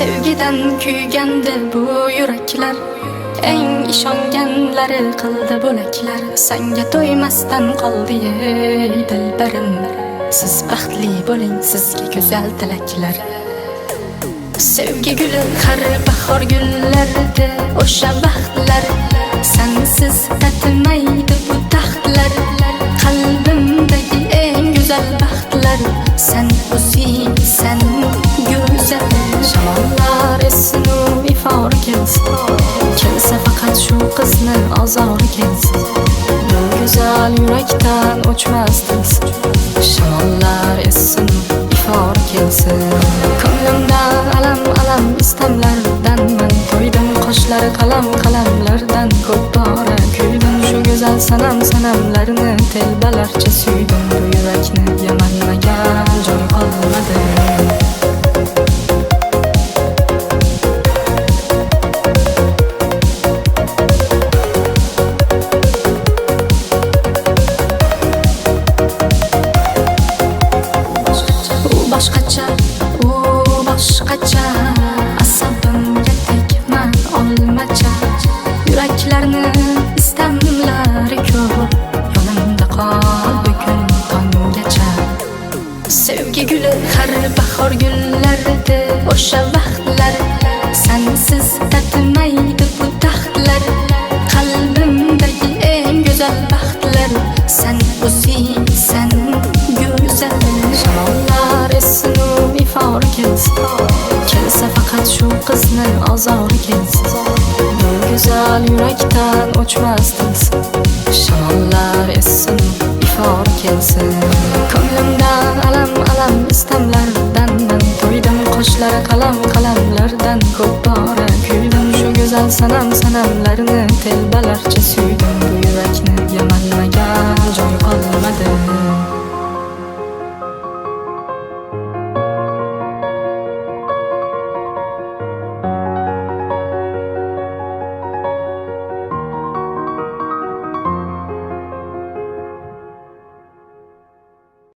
Sevgiden kuygandi bu yuraklar, eng ishonganlari qildi bo'laklar. Senga to'ymasdan qoldi ey dilbarim, siz baxtli bo'ling, sizga go'zal tilaklar. Sevgi guli har bahor gullarida o'sha vaqtlar, sensiz tatimaydi bu taxtlar. Qalbimdagi eng go'zal baxtlar, sen o'zing, sen go'zal. Shamollar essin u ifor kelsin, kelsa faqat shu qizni ozor kelsin. Bu go'zal yurakdan o'chmas tilsin. Shamollar essin u ifor kelsin. Ko'nglimdan alam istamlardan men to'ydim, qoshlari qalamlardan ko'p bora kuydim. Shu go'zal sanamlarni telbalarcha suydim. Bu yurakni yamanmagan joy qolmadi. Boshqacha asabimga tegman olmacha. Yuraklarni istamlari ko'p, yonimda qol bugun tonggacha. Sevgi guli har bahor gullarida o'sha vaqtlar, sensiz tatimaydi bu taxtlar. Qalbimdagi eng go'zal baxtlar, sen o'zing, sen go'zal. Shamollar essin u ifor kelsin, kelsa faqat shu qizni ozor kelsin. Bu go'zal yurakdan o'chmas tilsin. Shamollar essin u ifor kelsin. Ko'nglimdan alam istamlardan men to'ydim, qoshlari qalamlardan ko'p bora kuydim. Shu go'zal sanamlarni telbalarcha suydim. Bu yurakni yamanmagan joy qolmadi.